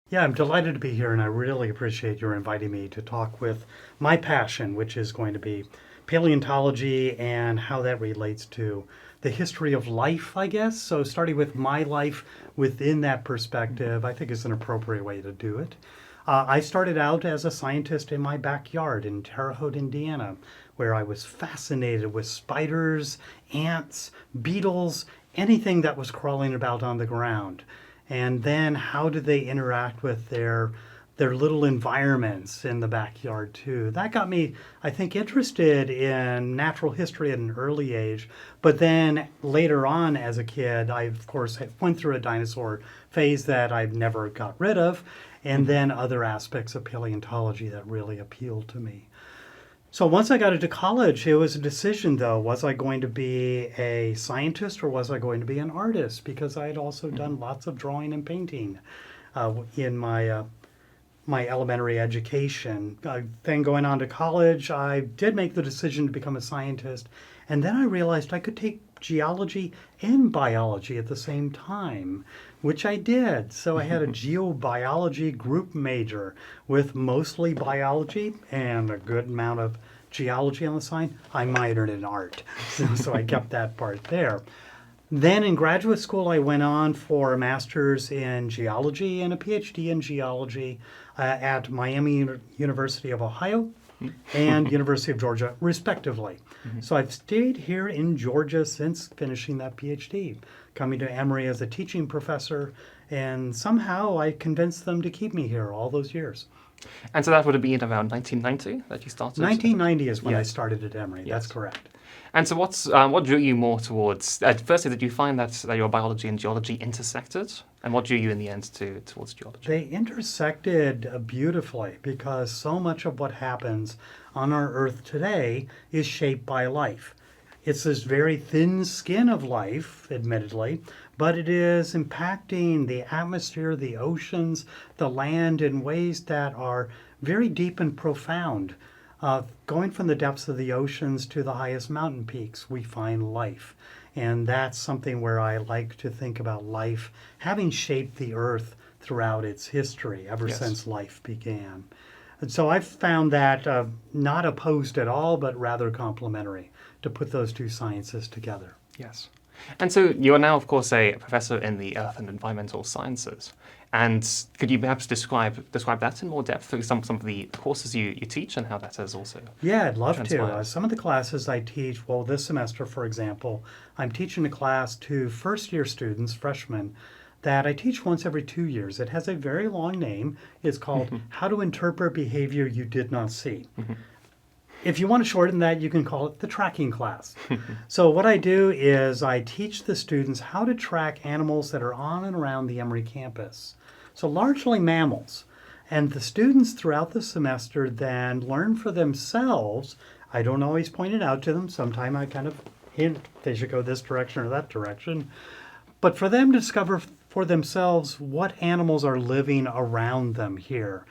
Yeah, I'm delighted to be here, and I really appreciate your inviting me to talk with my passion, which is going to be paleontology and how that relates to the history of life, I guess. So, starting with my life within that perspective, I think is an appropriate way to do it. I started out as a scientist in my backyard in Terre Haute, Indiana, where I was fascinated with spiders, ants, beetles, anything that was crawling about on the ground. And then how do they interact with their little environments in the backyard too? That got me, I think, interested in natural history at an early age. But then later on as a kid, I of course went through a dinosaur phase that I've never got rid of, and then other aspects of paleontology that really appealed to me. So once I got into college, it was a decision though. Was I going to be a scientist or was I going to be an artist? Because I had also done lots of drawing and painting in my elementary education. Then going on to college, I did make the decision to become a scientist. And then I realized I could take geology and biology at the same time, which I did. So I had a geobiology group major with mostly biology and a good amount of geology on the side. I minored in art, so I kept that part there. Then in graduate school, I went on for a master's in geology and a PhD in geology at Miami University of Ohio and University of Georgia, respectively. So I've stayed here in Georgia since finishing that PhD, coming to Emory as a teaching professor, and somehow I convinced them to keep me here all those years. And so that would have been around 1990 that you started? 1990 is when I Yes. started at Emory. Yes. That's correct. And so what drew you more towards, firstly, did you find that your biology and geology intersected? And what drew you in the end towards geology? They intersected beautifully because so much of what happens on our Earth today is shaped by life. It's this very thin skin of life, admittedly, but it is impacting the atmosphere, the oceans, the land in ways that are very deep and profound. Going from the depths of the oceans to the highest mountain peaks, we find life. And that's something where I like to think about life having shaped the earth throughout its history, ever Yes. since life began. And so I've found that not opposed at all, but rather complementary to put those two sciences together. Yes. And so you are now, of course, a professor in the earth and environmental sciences. And could you perhaps describe that in more depth through some of the courses you teach and how that has also Yeah, I'd love to. transpired? Some of the classes I teach, well, this semester, for example, I'm teaching a class to first year students, freshmen, that I teach once every 2 years. It has a very long name. It's called How to Interpret Behavior You Did Not See. If you want to shorten that, you can call it the tracking class. So what I do is I teach the students how to track animals that are on and around the Emory campus. So largely mammals. And the students throughout the semester then learn for themselves. I don't always point it out to them. Sometimes I kind of hint they should go this direction or that direction. But for them to discover for themselves what animals are living around them here.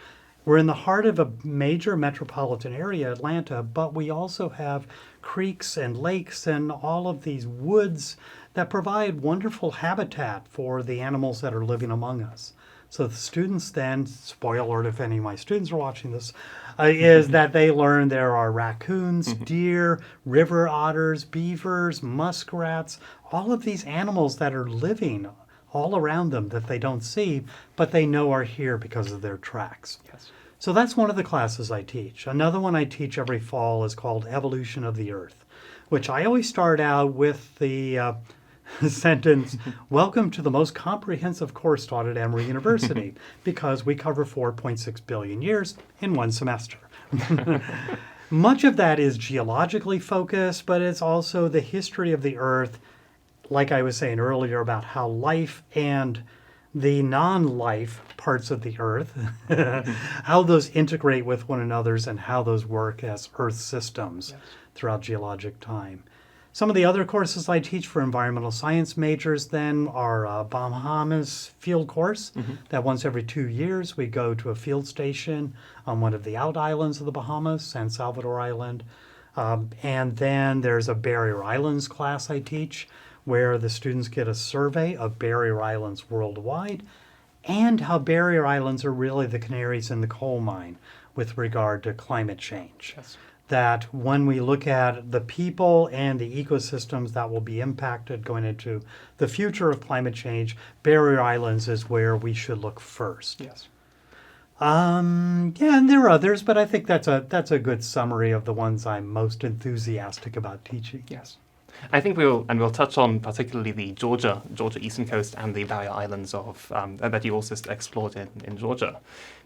We're in the heart of a major metropolitan area, Atlanta, but we also have creeks and lakes and all of these woods that provide wonderful habitat for the animals that are living among us. So the students then, spoiler alert if any of my students are watching this, is that they learn there are raccoons, deer, river otters, beavers, muskrats, all of these animals that are living all around them that they don't see, but they know are here because of their tracks. Yes. So that's one of the classes I teach. Another one I teach every fall is called Evolution of the Earth, which I always start out with the sentence, welcome to the most comprehensive course taught at Emory University, because we cover 4.6 billion years in one semester. Much of that is geologically focused, but it's also the history of the Earth, like I was saying earlier about how life and the non-life parts of the Earth, how those integrate with one another and how those work as Earth systems throughout geologic time. Some of the other courses I teach for environmental science majors then are Bahamas field course, that once every 2 years we go to a field station on one of the out islands of the Bahamas, San Salvador Island. And then there's a Barrier Islands class I teach where the students get a survey of barrier islands worldwide. and how barrier islands are really the canaries in the coal mine with regard to climate change. Yes. That when we look at the people and the ecosystems that will be impacted going into the future of climate change, barrier islands is where we should look first. Yes. Yeah, and there are others, but I think that's a good summary of the ones I'm most enthusiastic about teaching. Yes. I think we'll touch on particularly the Georgia eastern coast and the barrier islands of that you also explored in Georgia.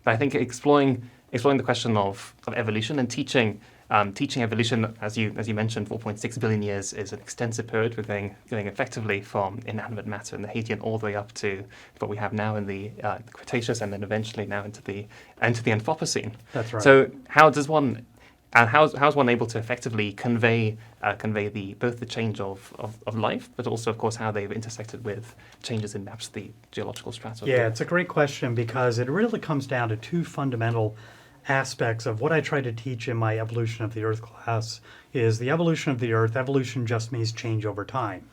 But I think exploring the question of evolution and teaching evolution, as you mentioned, 4.6 billion years is an extensive period. We're going effectively from inanimate matter in the Hadean all the way up to what we have now in the Cretaceous, and then eventually now into the Anthropocene. That's right. So how's one able to effectively convey both the change of life, but also, of course, how they've intersected with changes in perhaps the geological strata? Yeah, it's a great question because it really comes down to two fundamental aspects of what I try to teach in my Evolution of the Earth class. Is the evolution of the Earth. Evolution just means change over time,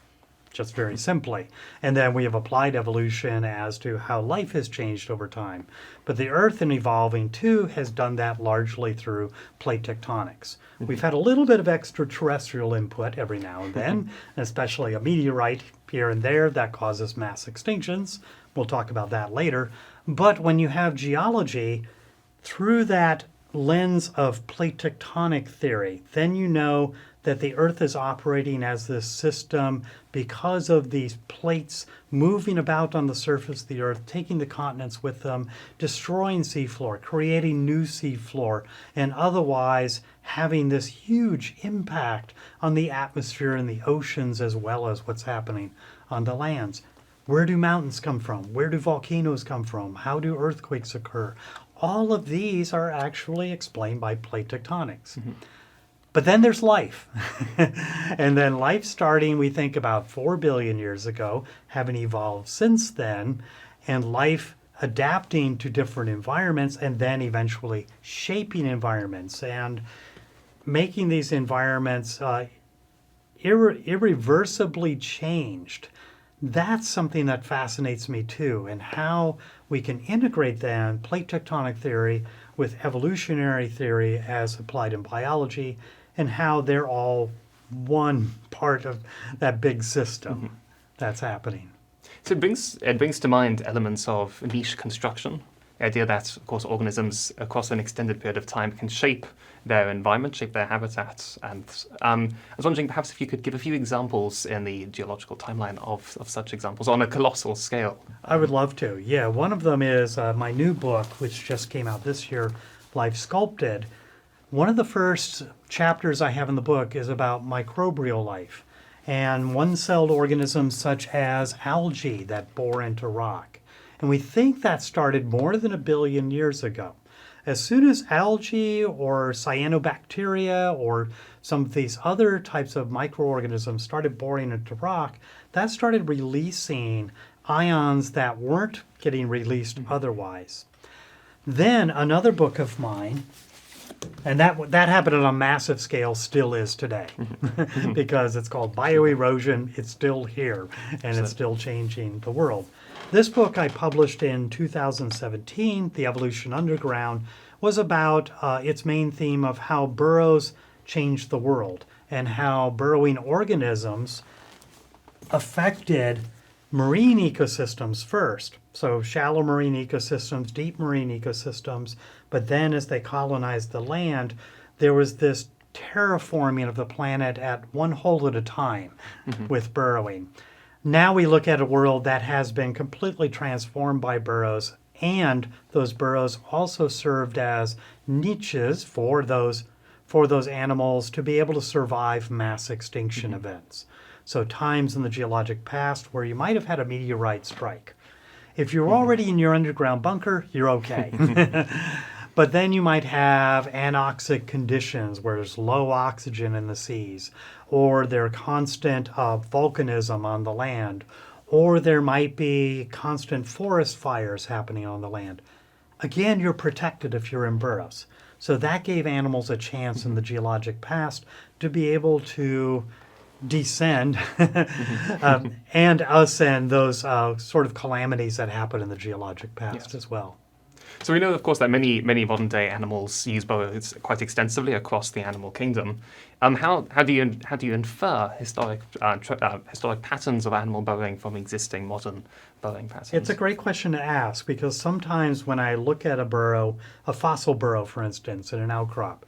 just very simply. And then we have applied evolution as to how life has changed over time. But the Earth in evolving too has done that largely through plate tectonics. We've had a little bit of extraterrestrial input every now and then, especially a meteorite here and there that causes mass extinctions. We'll talk about that later. But when you have geology, through that lens of plate tectonic theory, then you know that the Earth is operating as this system because of these plates moving about on the surface of the Earth, taking the continents with them, destroying seafloor, creating new seafloor, and otherwise having this huge impact on the atmosphere and the oceans as well as what's happening on the lands. Where do mountains come from? Where do volcanoes come from? How do earthquakes occur? All of these are actually explained by plate tectonics. Mm-hmm. But then there's life. And then life starting, we think about 4 billion years ago, having evolved since then, and life adapting to different environments and then eventually shaping environments and making these environments irreversibly changed. That's something that fascinates me too, and how we can integrate then plate tectonic theory with evolutionary theory as applied in biology, and how they're all one part of that big system that's happening. So it brings to mind elements of niche construction. The idea that, of course, organisms across an extended period of time can shape their environment, shape their habitats. And I was wondering perhaps if you could give a few examples in the geological timeline of such examples on a colossal scale. I would love to. Yeah, one of them is my new book, which just came out this year, Life Sculpted. One of the first chapters I have in the book is about microbial life and one-celled organisms such as algae that bore into rock. And we think that started more than 1 billion years ago. As soon as algae or cyanobacteria or some of these other types of microorganisms started boring into rock, that started releasing ions that weren't getting released otherwise. Then another book of mine, and that happened on a massive scale, still is today, because it's called Bioerosion. It's still here, and it's still changing the world. This book I published in 2017, The Evolution Underground, was about its main theme of how burrows changed the world and how burrowing organisms affected marine ecosystems first. So shallow marine ecosystems, deep marine ecosystems, but then as they colonized the land, there was this terraforming of the planet at one hole at a time with burrowing. Now we look at a world that has been completely transformed by burrows, and those burrows also served as niches for those animals to be able to survive mass extinction events. So times in the geologic past where you might have had a meteorite strike. If you're already in your underground bunker, you're okay. But then you might have anoxic conditions where there's low oxygen in the seas, or there constant volcanism on the land, or there might be constant forest fires happening on the land. Again, you're protected if you're in burrows. So that gave animals a chance in the geologic past to be able to descend and ascend those sort of calamities that happen in the geologic past Yes. as well. So we know, of course, that many modern day animals use burrows quite extensively across the animal kingdom. How do you infer historic patterns of animal burrowing from existing modern burrowing patterns? It's a great question to ask because sometimes when I look at a burrow, a fossil burrow, for instance, in an outcrop,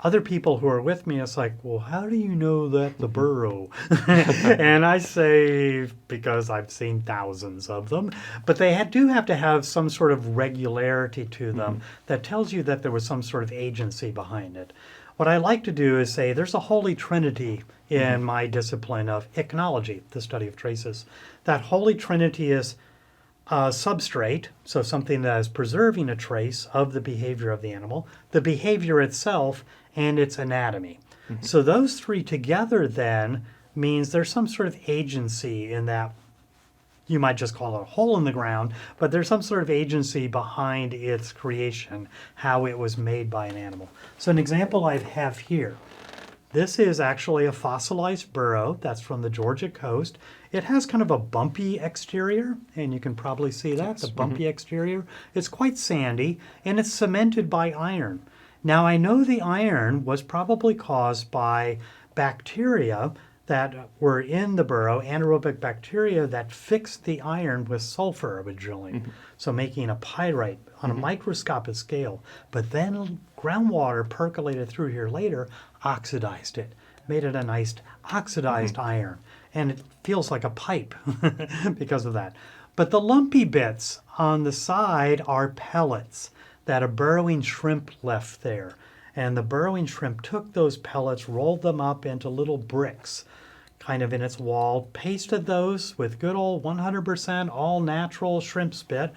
other people who are with me, it's like, well, how do you know that the burrow? And I say, because I've seen thousands of them, but they do have to have some sort of regularity to them that tells you that there was some sort of agency behind it. What I like to do is say there's a holy trinity in my discipline of ichnology, the study of traces. That holy trinity is substrate, so something that is preserving a trace of the behavior of the animal, the behavior itself, and its anatomy. So those three together then means there's some sort of agency in that. You might just call it a hole in the ground, but there's some sort of agency behind its creation, how it was made by an animal. So an example I have here. This is actually a fossilized burrow that's from the Georgia coast. It has kind of a bumpy exterior, and you can probably see that, the bumpy exterior. It's quite sandy, and it's cemented by iron. Now, I know the iron was probably caused by bacteria that were in the burrow, anaerobic bacteria that fixed the iron with sulfur originally, so making a pyrite on a microscopic scale. But then groundwater percolated through here later, oxidized it, made it a nice oxidized iron, and it feels like a pipe because of that. But the lumpy bits on the side are pellets that a burrowing shrimp left there. And the burrowing shrimp took those pellets, rolled them up into little bricks, kind of in its wall, pasted those with good old 100% all natural shrimp spit.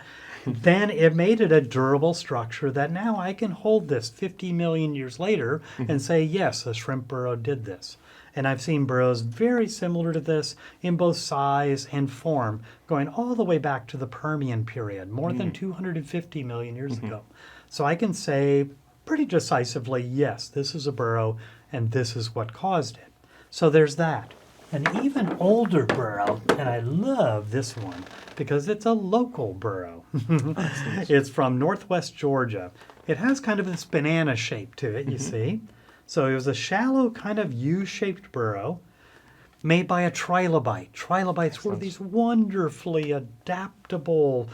Then it made it a durable structure that now I can hold this 50 million years later and say, yes, a shrimp burrow did this. And I've seen burrows very similar to this in both size and form, going all the way back to the Permian period, more than 250 million years ago. So I can say pretty decisively, yes, this is a burrow, and this is what caused it. So there's that. An even older burrow, and I love this one because it's a local burrow. It's from northwest Georgia. It has kind of this banana shape to it, you see. So it was a shallow kind of U-shaped burrow made by a trilobite. Trilobites were these wonderfully adaptable,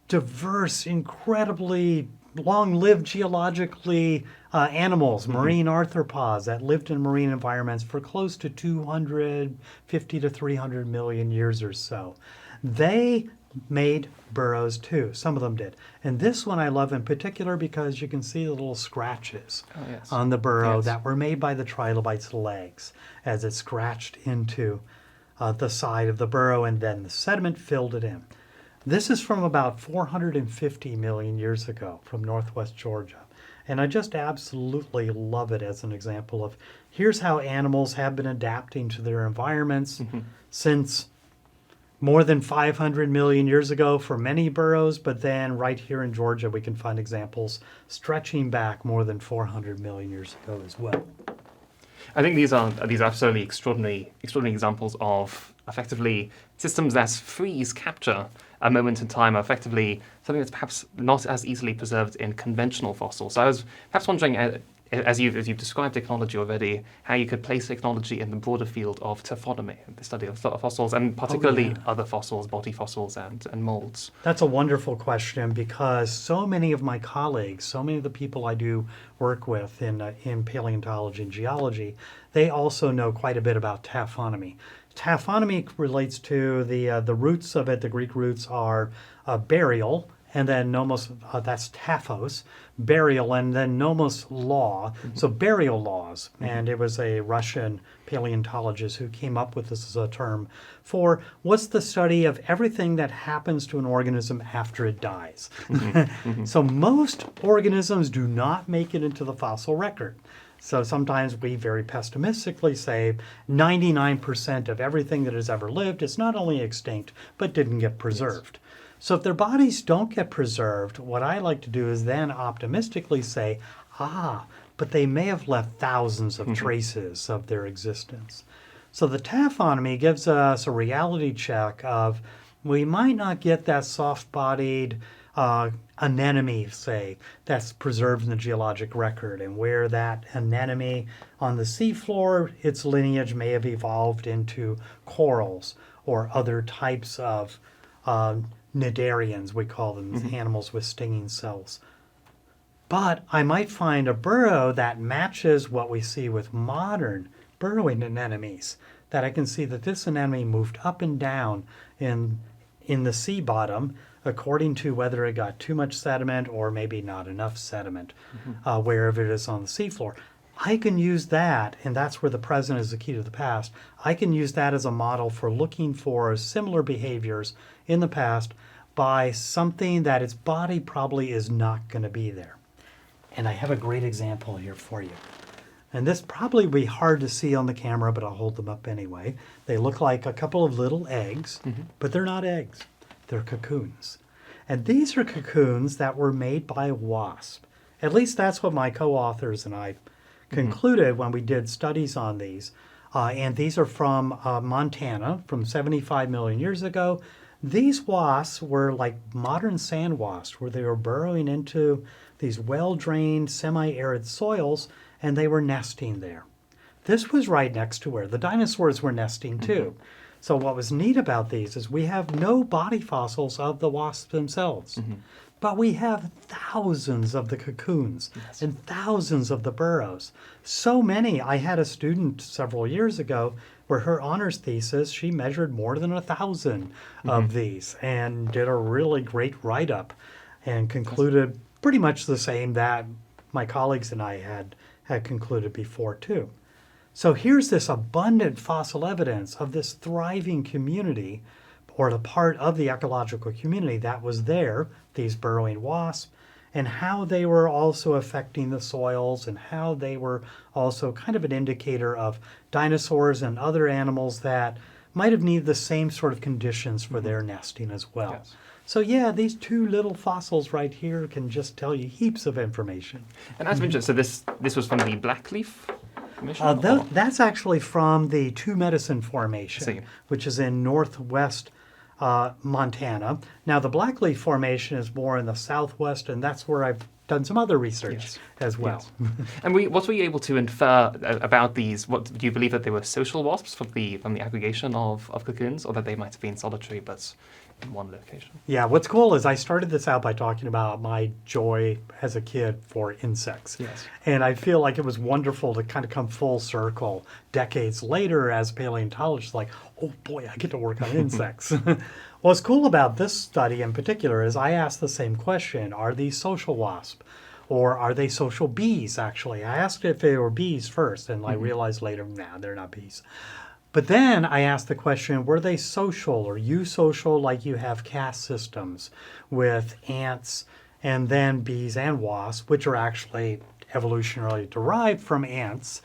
diverse, incredibly long-lived geologically animals, marine arthropods that lived in marine environments for close to 250 to 300 million years or so. They made burrows too. Some of them did. And this one I love in particular because you can see the little scratches on the burrow that were made by the trilobite's legs as it scratched into the side of the burrow, and then the sediment filled it in. This is from about 450 million years ago from northwest Georgia. And I just absolutely love it as an example of here's how animals have been adapting to their environments since more than 500 million years ago for many burrows, but then right here in Georgia we can find examples stretching back more than 400 million years ago as well. I think these are absolutely extraordinary examples of effectively systems that freeze capture a moment in time, are effectively something that's perhaps not as easily preserved in conventional fossils. So I was perhaps wondering, as you've described technology already, how you could place technology in the broader field of taphonomy, the study of fossils, and particularly other fossils, body fossils, and molds. That's a wonderful question because so many of my colleagues, so many of the people I do work with in paleontology and geology, they also know quite a bit about taphonomy. Taphonomy relates to the roots of it. The Greek roots are burial, and then nomos, that's taphos, burial, and then nomos, law, so burial laws. And it was a Russian paleontologist who came up with this as a term for what's the study of everything that happens to an organism after it dies. So most organisms do not make it into the fossil record. So sometimes we very pessimistically say 99% of everything that has ever lived is not only extinct, but didn't get preserved. So if their bodies don't get preserved, what I like to do is then optimistically say, but they may have left thousands of traces of their existence. So the taphonomy gives us a reality check of we might not get that soft-bodied anemone, say, that's preserved in the geologic record, and where that anemone on the seafloor, its lineage may have evolved into corals or other types of cnidarians, we call them, animals with stinging cells. But I might find a burrow that matches what we see with modern burrowing anemones, that I can see that this anemone moved up and down in the sea bottom according to whether it got too much sediment or maybe not enough sediment, wherever it is on the seafloor. I can use that, and that's where the present is the key to the past. I can use that as a model for looking for similar behaviors in the past by something that its body probably is not going to be there. And I have a great example here for you. And this probably will be hard to see on the camera, but I'll hold them up anyway. They look like a couple of little eggs, but they're not eggs. They're cocoons. And these are cocoons that were made by a wasp. At least that's what my co-authors and I concluded when we did studies on these. And these are from Montana from 75 million years ago. These wasps were like modern sand wasps, where they were burrowing into these well-drained, semi-arid soils, and they were nesting there. This was right next to where the dinosaurs were nesting too. So what was neat about these is we have no body fossils of the wasps themselves, but we have thousands of the cocoons and thousands of the burrows. So many. I had a student several years ago where her honors thesis, she measured more than 1,000 of these and did a really great write-up and concluded pretty much the same that my colleagues and I had concluded before too. So here's this abundant fossil evidence of this thriving community, or the part of the ecological community that was there, these burrowing wasps, and how they were also affecting the soils, and how they were also kind of an indicator of dinosaurs and other animals that might have needed the same sort of conditions for their nesting as well. Yes. So yeah, these two little fossils right here can just tell you heaps of information. And as mentioned, so this was from the Blackleaf Formation? That's actually from the Two Medicine See. Formation, which is in northwest Montana. Now, the Blackleaf Formation is more in the southwest, and that's where I've done some other research as well. Yes. And what were you able to infer about these? What do you believe that they were social wasps from the aggregation of cocoons, or that they might have been solitary but in one location? Yeah, what's cool is I started this out by talking about my joy as a kid for insects. Yes. And I feel like it was wonderful to kind of come full circle decades later as a paleontologist, like, oh boy, I get to work on insects. What's cool about this study in particular is I asked the same question: are these social wasps? Or are they social bees, actually? I asked if they were bees first, and I realized later, nah, they're not bees. But then I asked the question, were they social or eusocial, like you have caste systems with ants and then bees and wasps, which are actually evolutionarily derived from ants.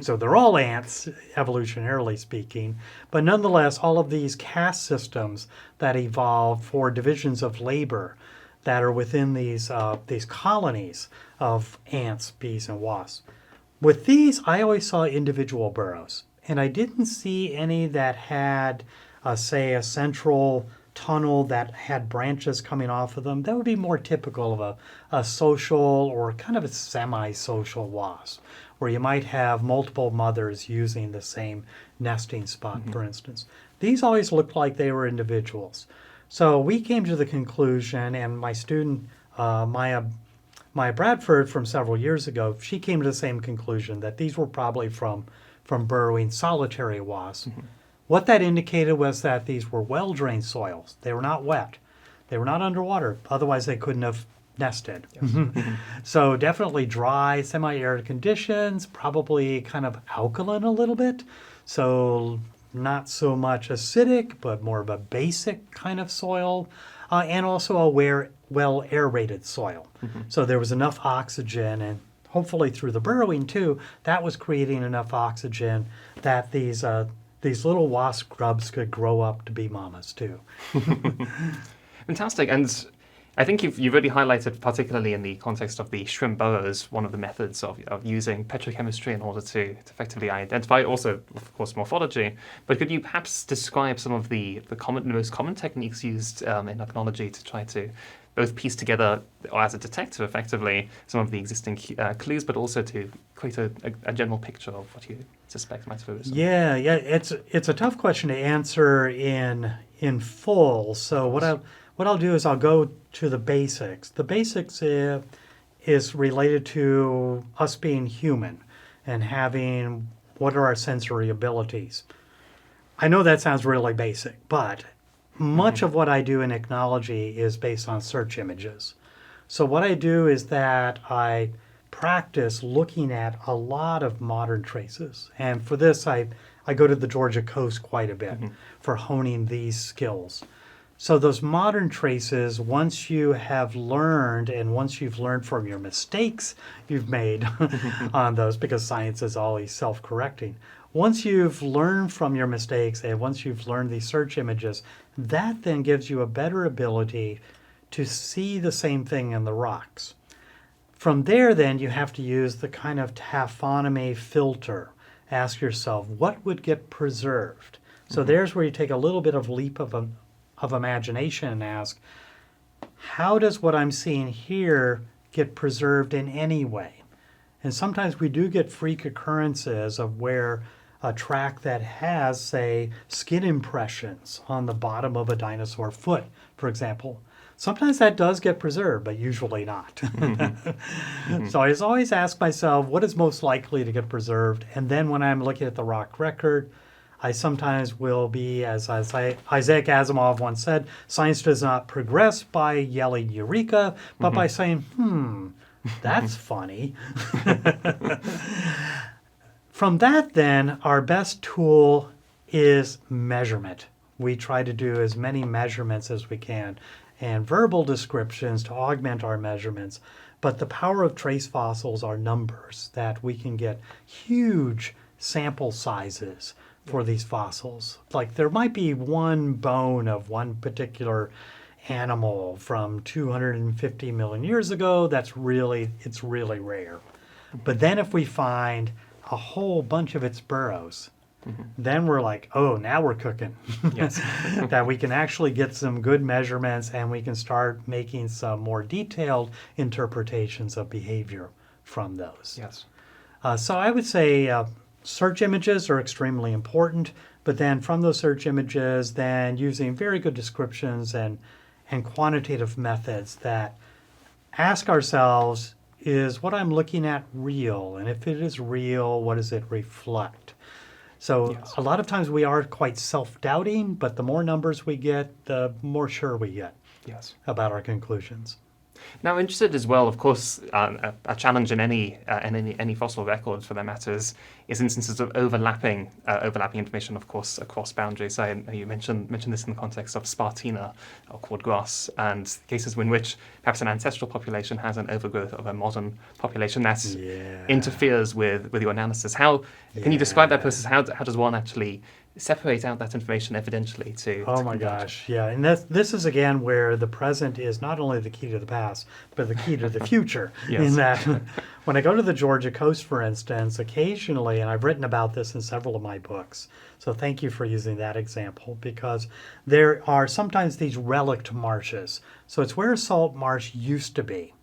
So they're all ants, evolutionarily speaking. But nonetheless, all of these caste systems that evolved for divisions of labor that are within these colonies of ants, bees, and wasps. With these, I always saw individual burrows. And I didn't see any that had, say, a central tunnel that had branches coming off of them. That would be more typical of a social or kind of a semi-social wasp, where you might have multiple mothers using the same nesting spot, for instance. These always looked like they were individuals. So we came to the conclusion, and my student, Maya Bradford from several years ago, she came to the same conclusion, that these were probably from burrowing solitary wasps. What that indicated was that these were well-drained soils. They were not wet. They were not underwater. Otherwise, they couldn't have nested. So definitely dry, semi-arid conditions, probably kind of alkaline a little bit. So not so much acidic, but more of a basic kind of soil, and also a well aerated soil. So there was enough oxygen, and hopefully through the burrowing too, that was creating enough oxygen that these little wasp grubs could grow up to be mamas too. Fantastic. And I think you've really highlighted, particularly in the context of the shrimp burrows, one of the methods of using petrochemistry in order to effectively identify, also, of course, morphology. But could you perhaps describe some of the most common techniques used in ichnology to try to both piece together, or as a detective effectively, some of the existing clues, but also to create a general picture of what you suspect might have arisen? Yeah, it's a tough question to answer in full. So what I'll do is I'll go to the basics. The basics is related to us being human and having what are our sensory abilities. I know that sounds really basic, but much of what I do in ichnology is based on search images. So what I do is that I practice looking at a lot of modern traces. And for this, I go to the Georgia coast quite a bit for honing these skills. So those modern traces, once you have learned, and once you've learned from your mistakes you've made on those, because science is always self-correcting, once you've learned from your mistakes and once you've learned these search images, that then gives you a better ability to see the same thing in the rocks. From there, then, you have to use the kind of taphonomy filter. Ask yourself, what would get preserved? So there's where you take a little bit of leap of imagination and ask, how does what I'm seeing here get preserved in any way? And sometimes we do get freak occurrences of where a track that has, say, skin impressions on the bottom of a dinosaur foot, for example. Sometimes that does get preserved, but usually not. So I always ask myself, what is most likely to get preserved? And then when I'm looking at the rock record, I sometimes will be, as Isaac Asimov once said, science does not progress by yelling eureka, but by saying, that's funny. From that, then, our best tool is measurement. We try to do as many measurements as we can and verbal descriptions to augment our measurements. But the power of trace fossils are numbers, that we can get huge sample sizes for these fossils. Like there might be one bone of one particular animal from 250 million years ago. It's really rare. But then if we find a whole bunch of its burrows, then we're like, oh, now we're cooking. Yes. That we can actually get some good measurements and we can start making some more detailed interpretations of behavior from those. Yes. So I would say search images are extremely important, but then from those search images, then using very good descriptions and quantitative methods that ask ourselves, is what I'm looking at real? And if it is real, what does it reflect? So Yes. a lot of times we are quite self-doubting, but the more numbers we get, the more sure we get Yes. about our conclusions. Now, interested as well, of course, a challenge in any fossil record, for that matter, is instances of overlapping information, of course, across boundaries. You mentioned this in the context of Spartina or cordgrass, and cases in which perhaps an ancestral population has an overgrowth of a modern population that interferes with your analysis. How can you describe that process? How does one actually separate out that information evidentially to Oh my gosh, yeah. And this is again where the present is not only the key to the past, but the key to the future. Yes. In that when I go to the Georgia coast, for instance, occasionally, and I've written about this in several of my books, so thank you for using that example, because there are sometimes these relict marshes. So it's where a salt marsh used to be.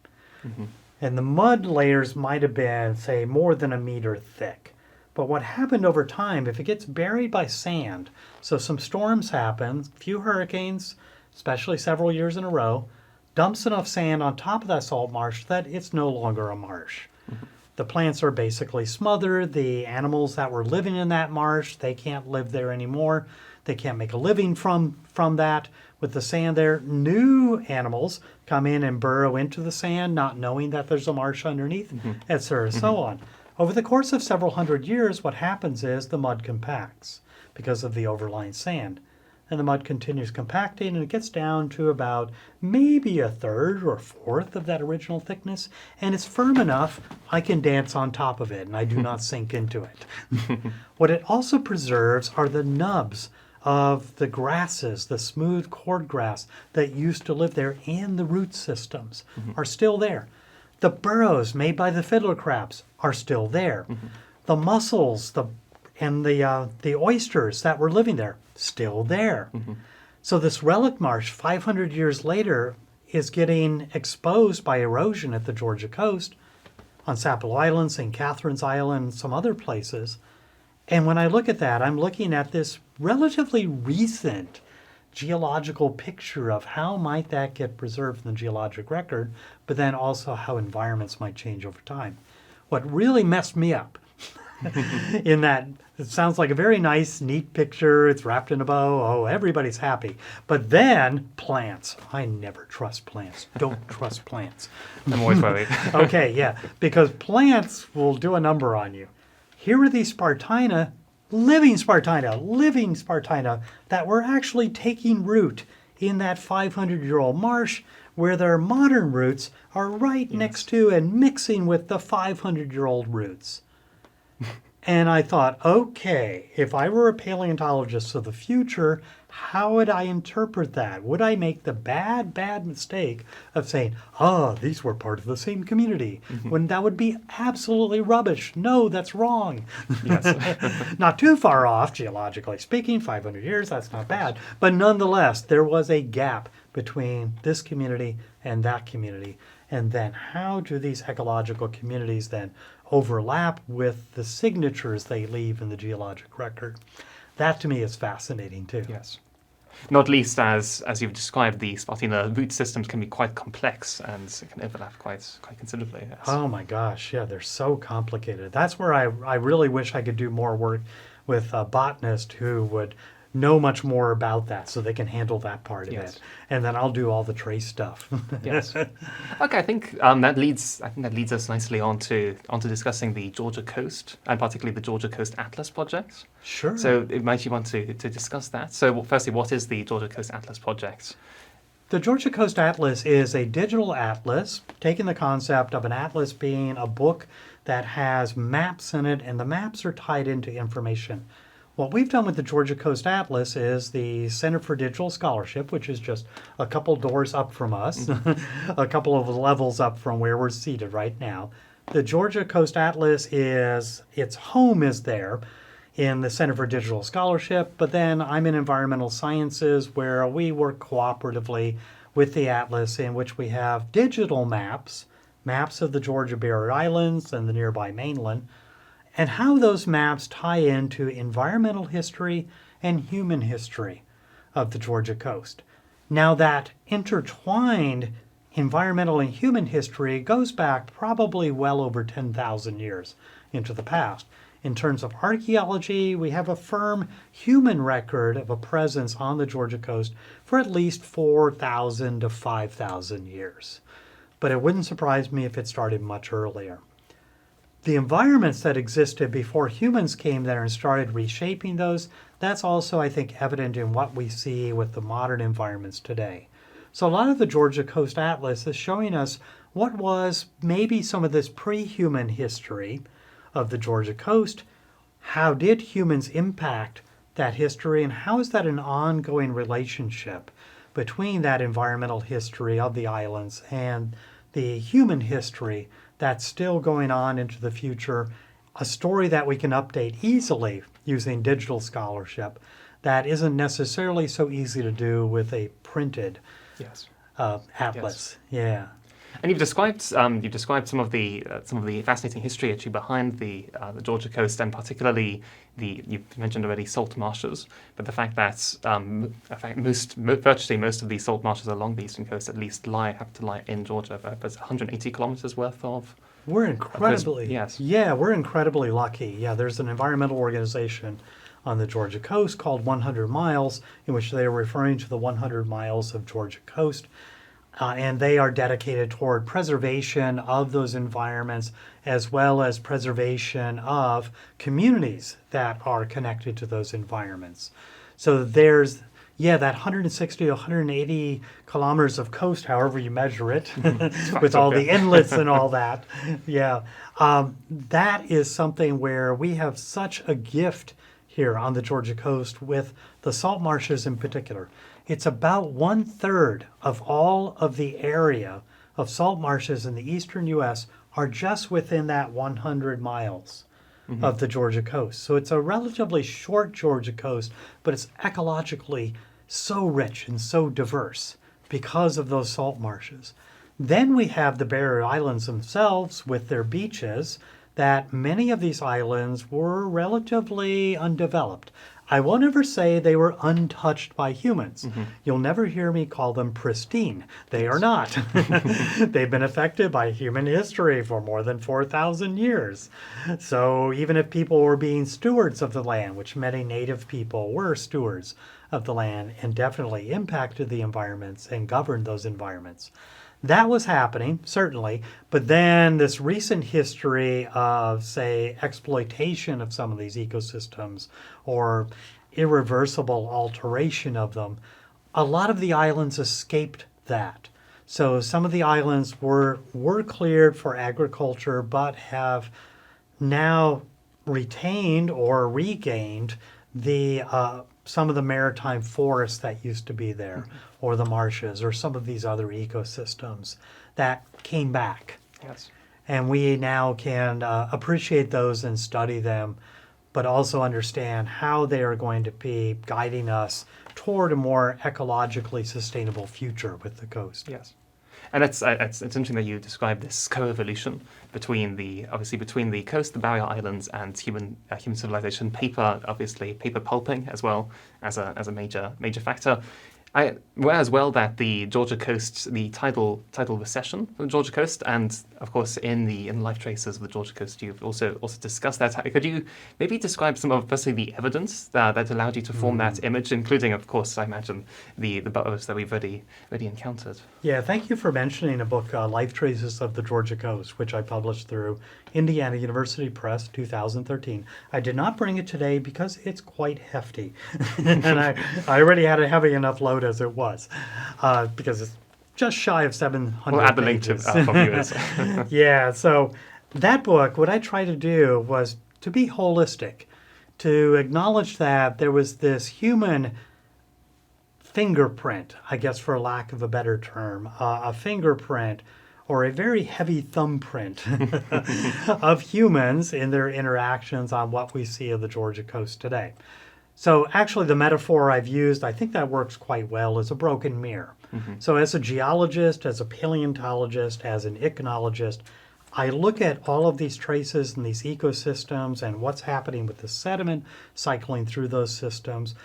And the mud layers might have been, say, more than a meter thick. But what happened over time, if it gets buried by sand, so some storms happen, a few hurricanes, especially several years in a row, dumps enough sand on top of that salt marsh that it's no longer a marsh. The plants are basically smothered. The animals that were living in that marsh, they can't live there anymore. They can't make a living from that. With the sand there, new animals come in and burrow into the sand, not knowing that there's a marsh underneath, etc., so on. Over the course of several hundred years, what happens is the mud compacts because of the overlying sand. And the mud continues compacting, and it gets down to about maybe a third or a fourth of that original thickness. And it's firm enough, I can dance on top of it, and I do not sink into it. What it also preserves are the nubs of the grasses, the smooth cordgrass that used to live there, and the root systems are still there. The burrows made by the fiddler crabs are still there. The mussels and the oysters that were living there, still there. So this relic marsh 500 years later is getting exposed by erosion at the Georgia coast, on Sapelo Island, St. Catherine's Island, and some other places. And when I look at that, I'm looking at this relatively recent geological picture of how might that get preserved in the geologic record, but then also how environments might change over time. What really messed me up in that, it sounds like a very nice, neat picture, it's wrapped in a bow, oh, everybody's happy. But then plants. I never trust plants. Don't trust plants. I'm always worried. Okay, yeah, because plants will do a number on you. Here are these Spartina, living Spartina, that were actually taking root in that 500-year-old marsh where their modern roots are right next to and mixing with the 500-year-old roots. And I thought, okay, if I were a paleontologist of the future, how would I interpret that? Would I make the bad mistake of saying, oh, these were part of the same community, when that would be absolutely rubbish? No, that's wrong. Yes. Not too far off, geologically speaking, 500 years, that's not bad. But nonetheless, there was a gap between this community and that community. And then how do these ecological communities then overlap with the signatures they leave in the geologic record? That to me is fascinating too. Yes. Not least as you've described, the Spartina root systems can be quite complex and can overlap quite considerably. Yes. Oh my gosh, yeah, they're so complicated. That's where I really wish I could do more work with a botanist who would know much more about that so they can handle that part of it. And then I'll do all the trace stuff. Yes. Okay, I think that leads us nicely onto discussing the Georgia coast, and particularly the Georgia Coast Atlas project. Sure. So might you want to discuss that? So firstly, what is the Georgia Coast Atlas project? The Georgia Coast Atlas is a digital atlas, taking the concept of an atlas being a book that has maps in it, and the maps are tied into information. What we've done with the Georgia Coast Atlas is the Center for Digital Scholarship, which is just a couple doors up from us, a couple of levels up from where we're seated right now. The Georgia Coast Atlas its home is there in the Center for Digital Scholarship, but then I'm in environmental sciences where we work cooperatively with the Atlas, in which we have digital maps of the Georgia Barrier Islands and the nearby mainland, and how those maps tie into environmental history and human history of the Georgia coast. Now, that intertwined environmental and human history goes back probably well over 10,000 years into the past. In terms of archaeology, we have a firm human record of a presence on the Georgia coast for at least 4,000 to 5,000 years. But it wouldn't surprise me if it started much earlier. The environments that existed before humans came there and started reshaping those, that's also, I think, evident in what we see with the modern environments today. So a lot of the Georgia Coast Atlas is showing us what was maybe some of this pre-human history of the Georgia coast. How did humans impact that history, and how is that an ongoing relationship between that environmental history of the islands and the human history that's still going on into the future, a story that we can update easily using digital scholarship that isn't necessarily so easy to do with a printed atlas. Yeah. And you've described some of the fascinating history actually behind the Georgia coast, and particularly you've mentioned already salt marshes, but the fact that virtually most of these salt marshes along the eastern coast at least have to lie in Georgia, but 180 kilometers worth of. We're incredibly we're incredibly lucky. Yeah, there's an environmental organization on the Georgia coast called 100 Miles, in which they are referring to the 100 miles of Georgia coast. And they are dedicated toward preservation of those environments, as well as preservation of communities that are connected to those environments. So there's, that 160 to 180 kilometers of coast, however you measure it, with all the inlets and all that. Yeah, that is something where we have such a gift here on the Georgia coast with the salt marshes in particular. It's about 1/3 of all of the area of salt marshes in the eastern U.S. are just within that 100 miles of the Georgia coast. So it's a relatively short Georgia coast, but it's ecologically so rich and so diverse because of those salt marshes. Then we have the barrier islands themselves with their beaches, that many of these islands were relatively undeveloped. I won't ever say they were untouched by humans. You'll never hear me call them pristine. They are not. They've been affected by human history for more than 4,000 years. So even if people were being stewards of the land, which many native people were stewards of the land and definitely impacted the environments and governed those environments, that was happening, certainly, but then this recent history of, say, exploitation of some of these ecosystems or irreversible alteration of them, a lot of the islands escaped that. So some of the islands were cleared for agriculture, but have now retained or regained the some of the maritime forests that used to be there, or the marshes, or some of these other ecosystems that came back. Yes. And we now can appreciate those and study them, but also understand how they are going to be guiding us toward a more ecologically sustainable future with the coast. Yes. And it's interesting that you describe this co-evolution between the coast, the barrier islands, and human civilization. Paper pulping as well as a major factor. I aware as well that the Georgia coast, the tidal recession of the Georgia coast, and of course in Life Traces of the Georgia coast, you've also discussed that. Could you maybe describe some of firstly the evidence that allowed you to form that image, including of course I imagine the boats that we've already encountered. Yeah, thank you for mentioning a book, Life Traces of the Georgia Coast, which I published through Indiana University Press, 2013. I did not bring it today because it's quite hefty, and I already had a heavy enough load as it was, because it's just shy of 700 We'll add the link to pages. for viewers. Yeah, so that book, what I tried to do was to be holistic, to acknowledge that there was this human fingerprint, I guess for lack of a better term, a fingerprint or a very heavy thumbprint of humans in their interactions on what we see of the Georgia coast today. So actually the metaphor I've used, I think that works quite well, is a broken mirror. So as a geologist, as a paleontologist, as an ichnologist, I look at all of these traces and these ecosystems and what's happening with the sediment cycling through those systems,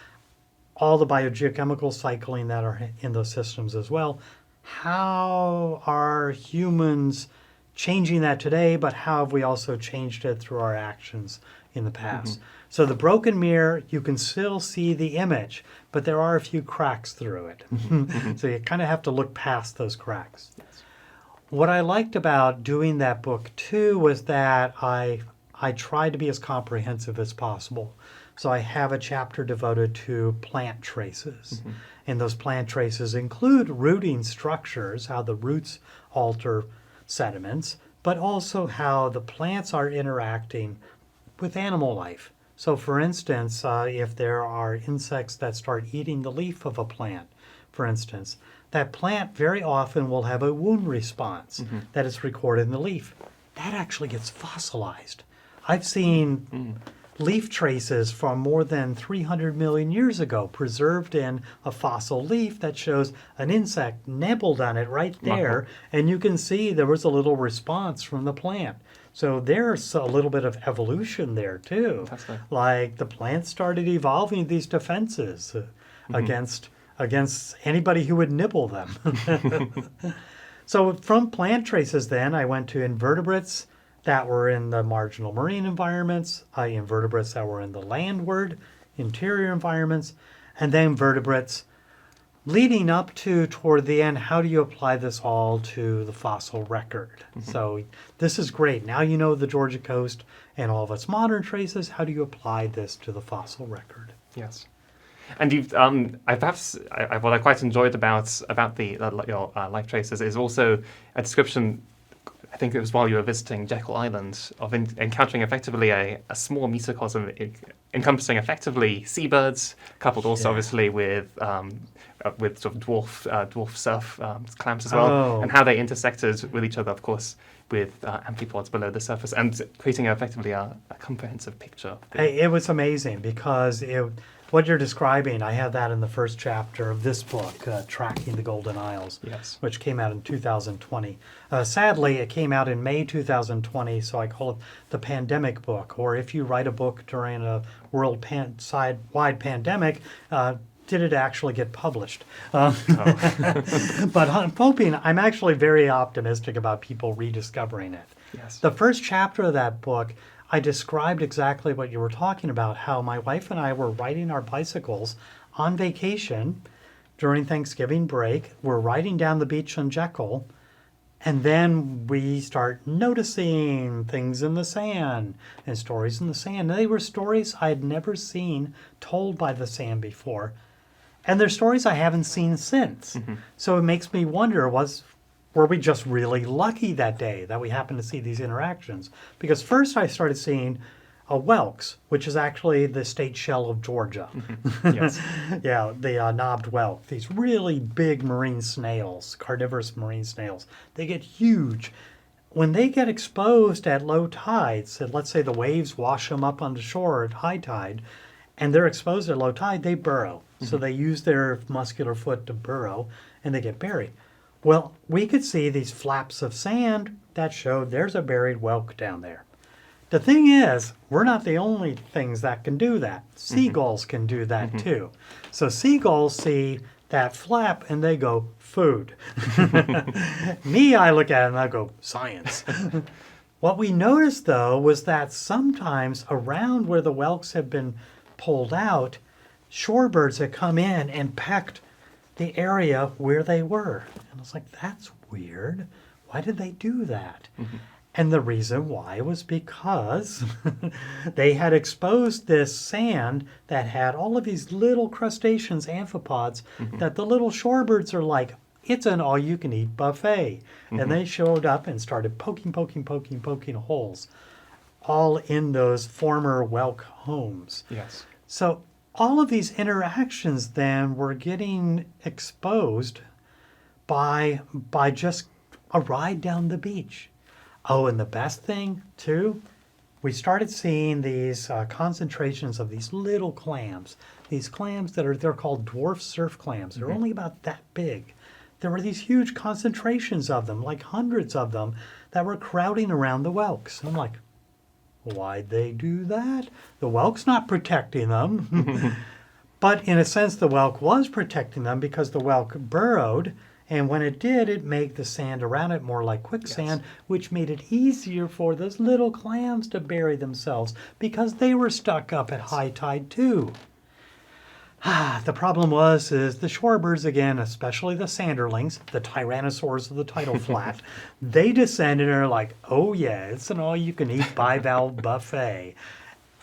all the biogeochemical cycling that are in those systems as well. How are humans changing that today, but how have we also changed it through our actions in the past? So the broken mirror, you can still see the image, but there are a few cracks through it. So you kind of have to look past those cracks. Yes. What I liked about doing that book too was that I tried to be as comprehensive as possible. So I have a chapter devoted to plant traces. And those plant traces include rooting structures, how the roots alter sediments, but also how the plants are interacting with animal life. So for instance, if there are insects that start eating the leaf of a plant, for instance, that plant very often will have a wound response that is recorded in the leaf. That actually gets fossilized. I've seen leaf traces from more than 300 million years ago preserved in a fossil leaf that shows an insect nibbled on it right there, and you can see there was a little response from the plant. So there's a little bit of evolution there too. Fantastic. Like the plant started evolving these defenses against anybody who would nibble them. So from plant traces then, I went to invertebrates that were in the marginal marine environments, invertebrates that were in the landward interior environments, and then vertebrates leading up to toward the end. How do you apply this all to the fossil record? So this is great. Now you know the Georgia coast and all of its modern traces. How do you apply this to the fossil record? Yes. And you've, what I quite enjoyed about your Life Traces is also a description I think it was while you were visiting Jekyll Island, of encountering effectively a small mesocosm encompassing effectively seabirds, coupled also obviously with sort of dwarf surf clams as well, Oh. and how they intersected with each other, of course, with amphipods below the surface, and creating effectively a comprehensive picture. Of the, It was amazing because what you're describing, I have that in the first chapter of this book, Tracking the Golden Isles, Yes. which came out in 2020. Sadly, it came out in May 2020, so I call it the pandemic book. Or if you write a book during a world-wide pandemic, did it actually get published? But I'm actually very optimistic about people rediscovering it. Yes. The first chapter of that book, I described exactly what you were talking about, how my wife and I were riding our bicycles on vacation during Thanksgiving break. We're riding down the beach in Jekyll, and then we start noticing things in the sand and stories in the sand. And they were stories I had never seen told by the sand before. And they're stories I haven't seen since. Mm-hmm. So it makes me wonder, were we just really lucky that day that we happened to see these interactions? Because first I started seeing whelks, which is actually the state shell of Georgia. Mm-hmm. Yes. Yeah, the knobbed whelk. These really big marine snails, carnivorous marine snails. They get huge. When they get exposed at low tides, and let's say the waves wash them up on the shore at high tide, and they're exposed at low tide, they burrow. Mm-hmm. So they use their muscular foot to burrow, and they get buried. Well, we could see these flaps of sand that showed there's a buried whelk down there. The thing is, we're not the only things that can do that. Seagulls can do that too. So seagulls see that flap and they go, food. Me, I look at it and I go, science. What we noticed though was that sometimes around where the whelks had been pulled out, shorebirds had come in and pecked the area where they were. And I was like, that's weird. Why did they do that? Mm-hmm. And the reason why was because they had exposed this sand that had all of these little crustaceans, amphipods, that the little shorebirds are like, it's an all-you-can-eat buffet. And they showed up and started poking holes all in those former whelk homes. Yes. So all of these interactions then were getting exposed by just a ride down the beach. Oh, and the best thing, too, we started seeing these concentrations of these little clams. These clams they're called dwarf surf clams. They're only about that big. There were these huge concentrations of them, like hundreds of them, that were crowding around the whelks. I'm like, why'd they do that? The whelk's not protecting them. But in a sense, the whelk was protecting them because the whelk burrowed. And when it did, it made the sand around it more like quicksand, which made it easier for those little clams to bury themselves because they were stuck up at high tide too. The problem is the shorebirds again, especially the sanderlings, the tyrannosaurs of the tidal flat, they descended and are like, oh yeah, it's an all-you-can-eat bivalve buffet.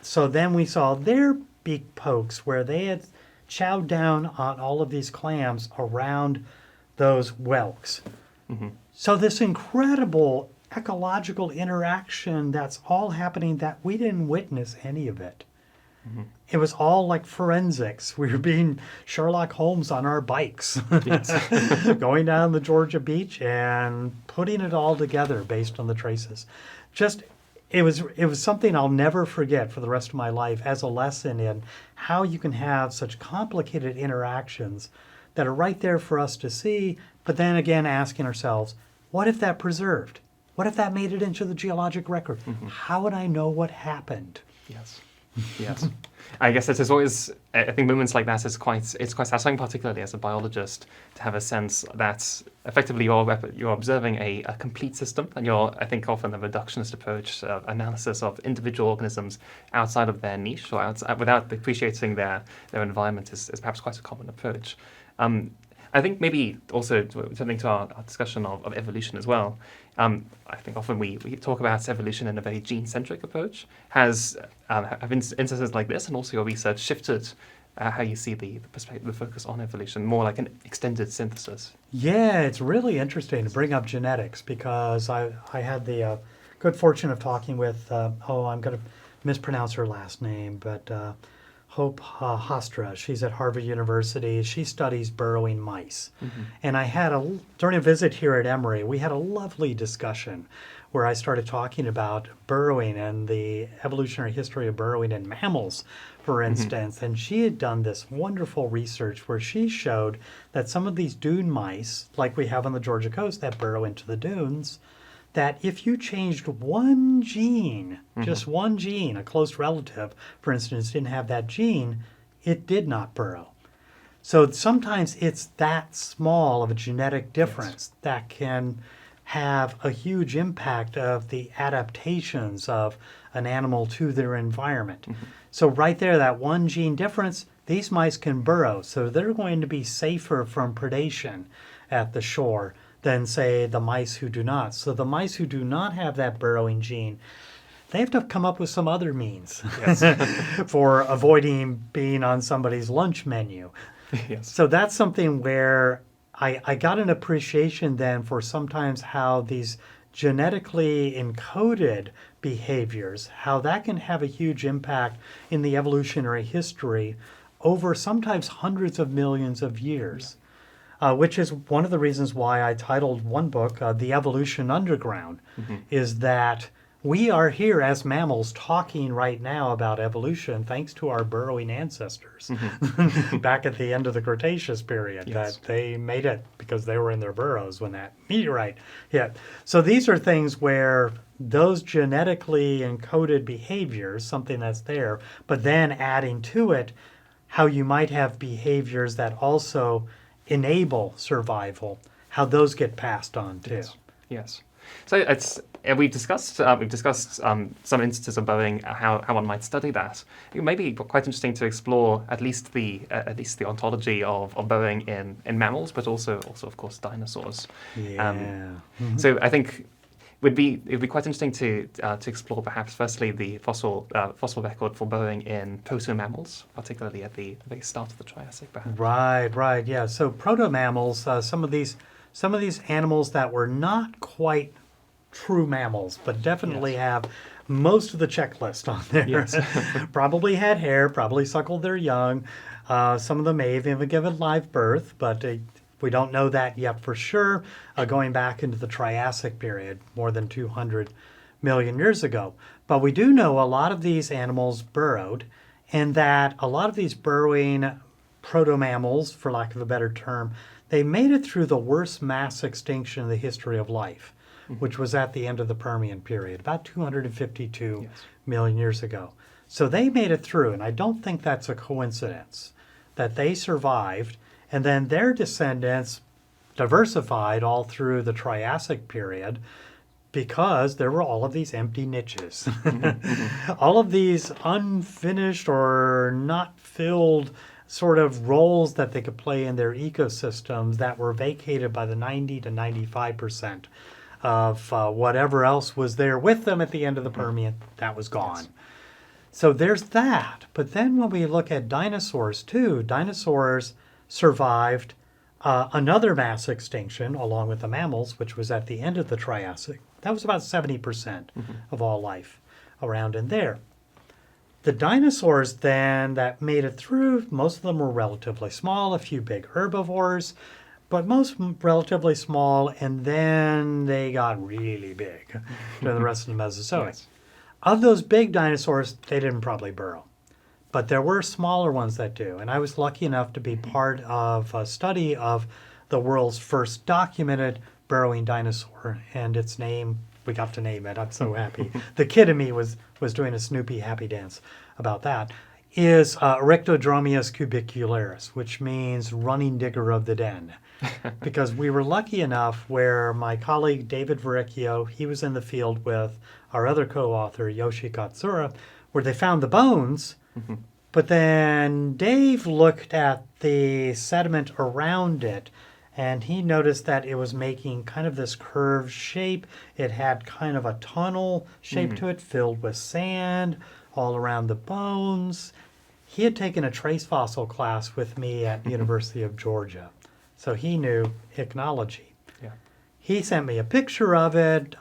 So then we saw their beak pokes where they had chowed down on all of these clams around those whelks. So this incredible ecological interaction that's all happening that we didn't witness any of it. It was all like forensics. We were being Sherlock Holmes on our bikes, going down the Georgia beach and putting it all together based on the traces. It was something I'll never forget for the rest of my life as a lesson in how you can have such complicated interactions that are right there for us to see, but then again asking ourselves, what if that preserved? What if that made it into the geologic record? How would I know what happened? Yes. Yes. I guess it is always, I think moments like that, it's quite satisfying, particularly as a biologist, to have a sense that effectively you're observing a complete system, and you're, I think, often a reductionist approach, analysis of individual organisms outside of their niche or outside, without appreciating their environment is perhaps quite a common approach. I think maybe also turning to our discussion of evolution as well, I think often we talk about evolution in a very gene-centric approach. Have instances like this and also your research shifted how you see the perspective, the focus on evolution, more like an extended synthesis. Yeah, it's really interesting to bring up genetics because I had the good fortune of talking with, I'm going to mispronounce her last name, but Hope Hostra. She's at Harvard University. She studies burrowing mice. And during a visit here at Emory, we had a lovely discussion where I started talking about burrowing and the evolutionary history of burrowing in mammals, for instance. And she had done this wonderful research where she showed that some of these dune mice, like we have on the Georgia coast that burrow into the dunes, that if you changed one gene, just one gene, a close relative, for instance, didn't have that gene, it did not burrow. So sometimes it's that small of a genetic difference that can have a huge impact of the adaptations of an animal to their environment. So right there, that one gene difference, these mice can burrow. So they're going to be safer from predation at the shore than, say, the mice who do not. So the mice who do not have that burrowing gene, they have to come up with some other means for avoiding being on somebody's lunch menu. So that's something where I got an appreciation then for sometimes how these genetically encoded behaviors, how that can have a huge impact in the evolutionary history over sometimes hundreds of millions of years. Which is one of the reasons why I titled one book, The Evolution Underground, is that we are here as mammals talking right now about evolution thanks to our burrowing ancestors back at the end of the Cretaceous period, that they made it because they were in their burrows when that meteorite hit. So these are things where those genetically encoded behaviors, something that's there, but then adding to it how you might have behaviors that also enable survival, how those get passed on too. Yes. So we've discussed some instances of burrowing, how one might study that. It may be quite interesting to explore at least the ontology of burrowing in mammals, but also of course dinosaurs. So I think it'd be quite interesting to explore perhaps firstly the fossil record for burrowing in proto-mammals, particularly at the very start of the Triassic, perhaps. Right, yeah. So proto-mammals, some of these animals that were not quite true mammals, but definitely have most of the checklist on there. Probably had hair, probably suckled their young. Some of them may have even given live birth, but we don't know that yet for sure, going back into the Triassic period, more than 200 million years ago. But we do know a lot of these animals burrowed, and that a lot of these burrowing proto-mammals, for lack of a better term, they made it through the worst mass extinction in the history of life, which was at the end of the Permian period, about 252 million years ago. So they made it through, and I don't think that's a coincidence that they survived, and then their descendants diversified all through the Triassic period because there were all of these empty niches. All of these unfinished or not filled sort of roles that they could play in their ecosystems that were vacated by the 90 to 95% of whatever else was there with them at the end of the Permian. That was gone. So there's that. But then when we look at dinosaurs too, dinosaurs survived another mass extinction along with the mammals, which was at the end of the Triassic. That was about 70% of all life around in there. The dinosaurs then that made it through, most of them were relatively small, a few big herbivores, but most relatively small, and then they got really big during the rest of the Mesozoic. Of those big dinosaurs, they didn't probably burrow. But there were smaller ones that do. And I was lucky enough to be part of a study of the world's first documented burrowing dinosaur. And its name, we got to name it. I'm so happy. The kid in me was doing a Snoopy happy dance about that. Is Erectodromius cubicularis, which means running digger of the den. Because we were lucky enough where my colleague David Verrecchio, he was in the field with our other co-author Yoshi Katsura, where they found the bones. But then Dave looked at the sediment around it, and he noticed that it was making kind of this curved shape. It had kind of a tunnel shape to it, filled with sand all around the bones. he had taken a trace fossil class with me at the University of Georgia. So he knew ichnology. Yeah. He sent me a picture of it,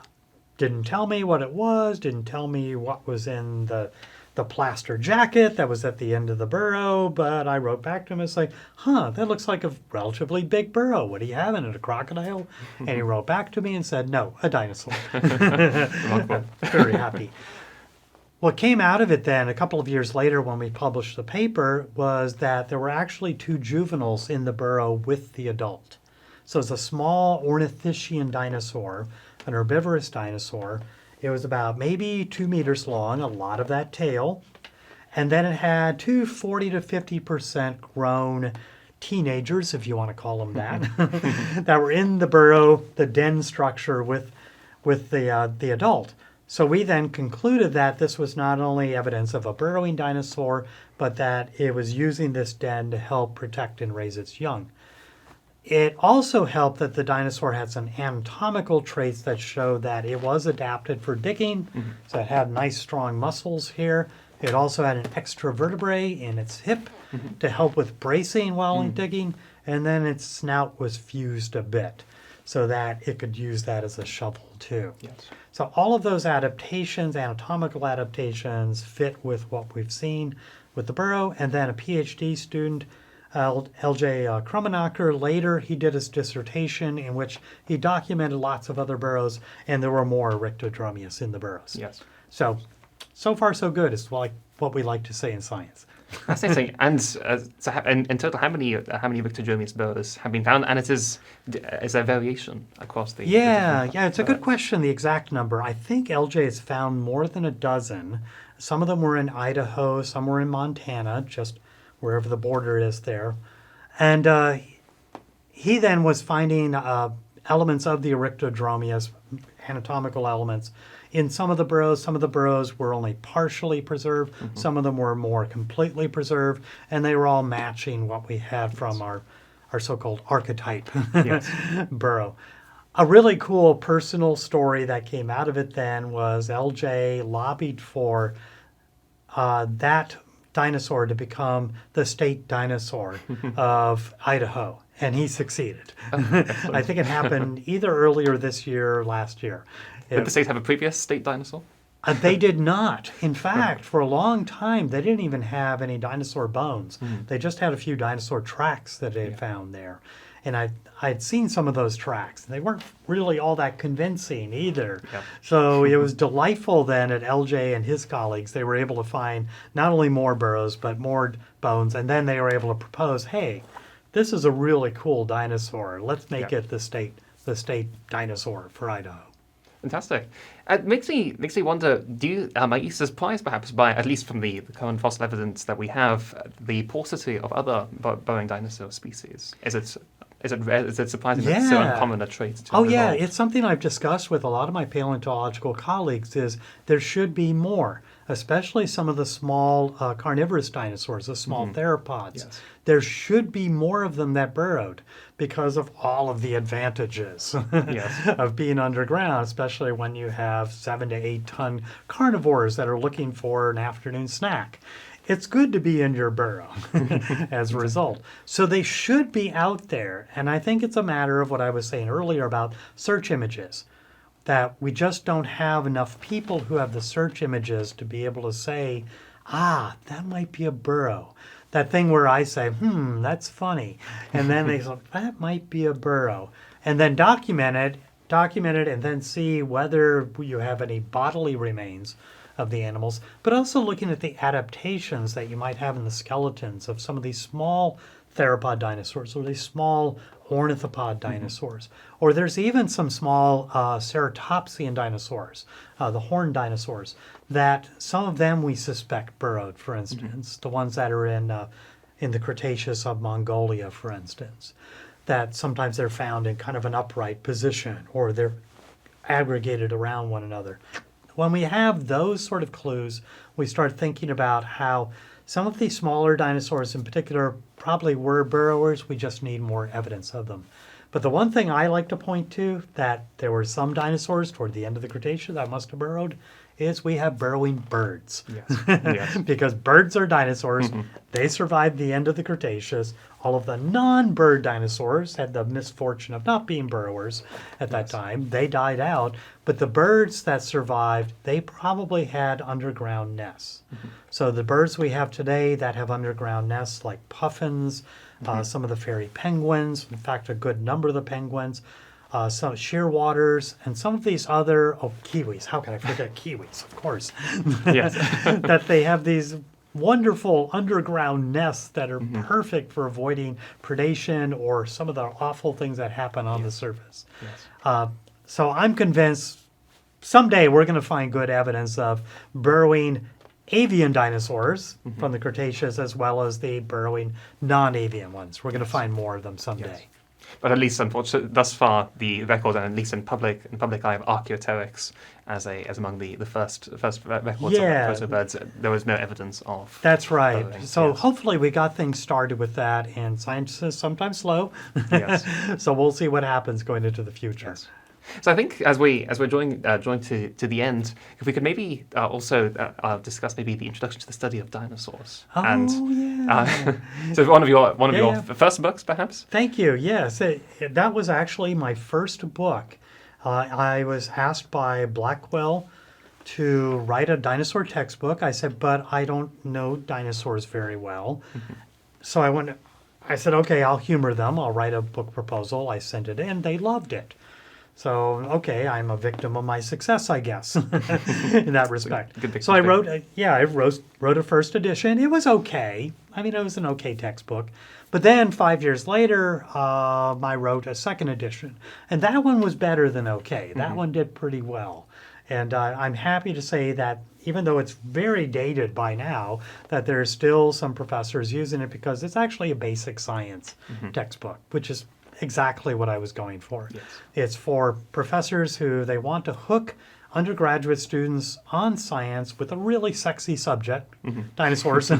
didn't tell me what it was, didn't tell me what was in the plaster jacket that was at the end of the burrow, but I wrote back to him and said, that looks like a relatively big burrow. What do you have in it, a crocodile? And he wrote back to me and said, no, a dinosaur. Very happy. What came out of it then, a couple of years later when we published the paper, was that there were actually 2 juveniles in the burrow with the adult. So it's a small ornithischian dinosaur, an herbivorous dinosaur. It was about maybe 2 meters long, a lot of that tail. And then it had 2 40 to 50% grown teenagers, if you want to call them that, that were in the burrow, the den structure with the adult. So we then concluded that this was not only evidence of a burrowing dinosaur, but that it was using this den to help protect and raise its young. It also helped that the dinosaur had some anatomical traits that show that it was adapted for digging. So it had nice strong muscles here. It also had an extra vertebrae in its hip to help with bracing while digging. And then its snout was fused a bit so that it could use that as a shovel too. Yes. So all of those adaptations, anatomical adaptations, fit with what we've seen with the burrow. And then a PhD student, L.J. Krummenacher, later he did his dissertation in which he documented lots of other burrows, and there were more Erictodromeus in the burrows. Yes. So far so good is like what we like to say in science. Fascinating. And so in total, how many Erictodromeus burrows have been found? And is there variation across the... Yeah, it's a good question, the exact number. I think LJ has found more than a dozen. Some of them were in Idaho, some were in Montana, just wherever the border is there. And he then was finding elements of the Erictodromeus, anatomical elements, in some of the burrows. Some of the burrows were only partially preserved. Some of them were more completely preserved. And they were all matching what we had from our so-called archetype burrow. A really cool personal story that came out of it then was LJ lobbied for that dinosaur to become the state dinosaur of Idaho, and he succeeded. I think it happened either earlier this year or last year. Did the state have a previous state dinosaur? They did not. In fact, for a long time, they didn't even have any dinosaur bones. They just had a few dinosaur tracks that they had found there. And I'd seen some of those tracks. They weren't really all that convincing either. Yep. So it was delightful then at LJ and his colleagues. They were able to find not only more burrows, but more bones. And then they were able to propose, hey, this is a really cool dinosaur. Let's make it the state dinosaur for Idaho. Fantastic. It makes me wonder, are you surprised perhaps by, at least from the current fossil evidence that we have, the paucity of other burrowing dinosaur species? Is it surprising that it's so uncommon a trait to evolve? It's something I've discussed with a lot of my paleontological colleagues is there should be more, especially some of the small carnivorous dinosaurs, the small theropods. Yes. There should be more of them that burrowed because of all of the advantages of being underground, especially when you have 7 to 8 ton carnivores that are looking for an afternoon snack. It's good to be in your burrow as a result. So they should be out there. And I think it's a matter of what I was saying earlier about search images, that we just don't have enough people who have the search images to be able to say, that might be a burrow. That thing where I say, that's funny. And then they say, that might be a burrow. And then document it, and then see whether you have any bodily remains of the animals, but also looking at the adaptations that you might have in the skeletons of some of these small theropod dinosaurs or these small ornithopod dinosaurs. Or there's even some small ceratopsian dinosaurs, the horned dinosaurs, that some of them we suspect burrowed, for instance, the ones that are in the Cretaceous of Mongolia, for instance, that sometimes they're found in kind of an upright position or they're aggregated around one another. When we have those sort of clues, we start thinking about how some of these smaller dinosaurs in particular probably were burrowers. We just need more evidence of them. But the one thing I like to point to, that there were some dinosaurs toward the end of the Cretaceous that must have burrowed, is we have burrowing birds. Yes. Yes. Because birds are dinosaurs. They survived the end of the Cretaceous. All of the non-bird dinosaurs had the misfortune of not being burrowers at that time. They died out. But the birds that survived, they probably had underground nests. So the birds we have today that have underground nests, like puffins, some of the fairy penguins, in fact, a good number of the penguins, some shearwaters, and some of these other, kiwis. How can I forget kiwis? Of course. Yes. That they have these wonderful underground nests that are perfect for avoiding predation or some of the awful things that happen on the surface. Yes. So I'm convinced someday we're going to find good evidence of burrowing avian dinosaurs from the Cretaceous as well as the burrowing non-avian ones. We're going to find more of them someday. Yes. But at least, unfortunately, thus far, the record, and at least in public eye of Archaeopteryx, as among the first records of protobirds, there was no evidence of. That's right. burrowing. So Yes. hopefully we got things started with that, and science is sometimes slow. Yes. So we'll see what happens going into the future. Yes. So I think as we're drawing to the end, if we could maybe also discuss maybe the introduction to the study of dinosaurs. Oh, yeah. So one of your Yeah. first books, perhaps. Thank you. Yes, that was actually my first book. I was asked by Blackwell to write a dinosaur textbook. I said, but I don't know dinosaurs very well. So I said, okay, I'll humor them. I'll write a book proposal. I sent it in. They loved it. So, okay, I'm a victim of my success, I guess, in that respect. Good victim So I thing. wrote a first edition. It was okay. I mean, it was an okay textbook. But then 5 years later, I wrote a second edition. And that one was better than okay. That one did pretty well. And I'm happy to say that even though it's very dated by now, that there's still some professors using it because it's actually a basic science textbook, which is exactly what I was going for. Yes. It's for professors who they want to hook undergraduate students on science with a really sexy subject, dinosaurs.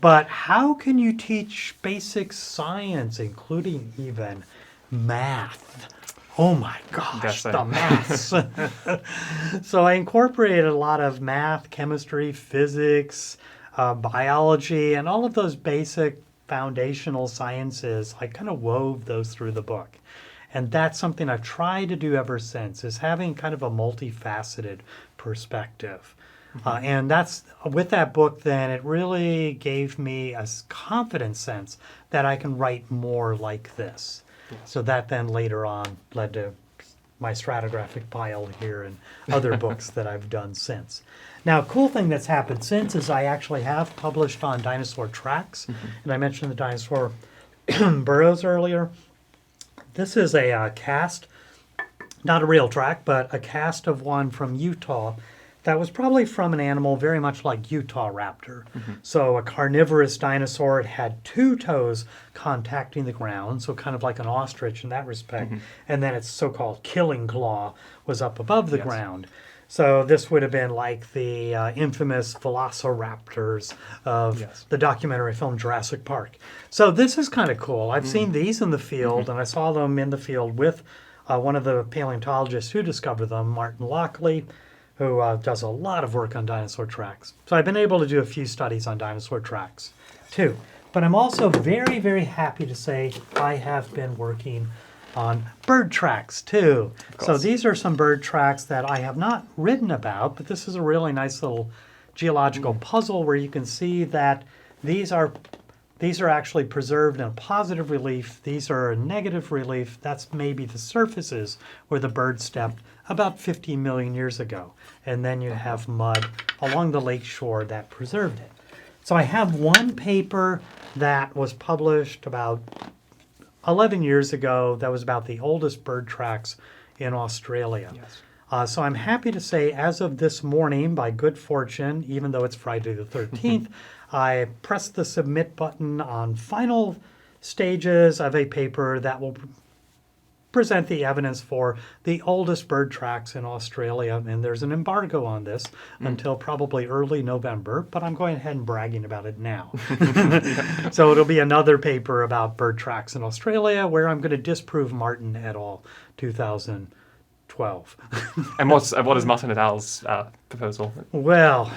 But how can you teach basic science, including even math? Oh my gosh, That's the it. maths. So I incorporated a lot of math, chemistry, physics, biology, and all of those basic foundational sciences. I kind of wove those through the book. And that's something I've tried to do ever since, is having kind of a multifaceted perspective. And that's with that book, then it really gave me a confident sense that I can write more like this. So that then later on led to my stratigraphic pile here and other books that I've done since. Now, a cool thing that's happened since is I actually have published on dinosaur tracks. And I mentioned the dinosaur burrows earlier. This is a cast, not a real track, but a cast of one from Utah that was probably from an animal very much like Utah raptor. So a carnivorous dinosaur. It had two toes contacting the ground, so kind of like an ostrich in that respect. And then its so-called killing claw was up above the ground. So this would have been like the infamous velociraptors of the documentary film Jurassic Park. So this is kind of cool. I've seen these in the field, and I saw them in the field with one of the paleontologists who discovered them, Martin Lockley, who does a lot of work on dinosaur tracks. So I've been able to do a few studies on dinosaur tracks too. But I'm also very, very happy to say I have been working on bird tracks too. So these are some bird tracks that I have not written about, but this is a really nice little geological puzzle where you can see that these are actually preserved in a positive relief. These are a negative relief. That's maybe the surfaces where the bird stepped about 15 million years ago. And then you have mud along the lake shore that preserved it. So I have one paper that was published about 11 years ago that was about the oldest bird tracks in Australia. So I'm happy to say, as of this morning, by good fortune, even though it's Friday the 13th, I pressed the submit button on final stages of a paper that will present the evidence for the oldest bird tracks in Australia. And there's an embargo on this until probably early November, but I'm going ahead and bragging about it now. So it'll be another paper about bird tracks in Australia where I'm going to disprove Martin et al. 2012 12. And what is Martin et al.'s proposal? Well,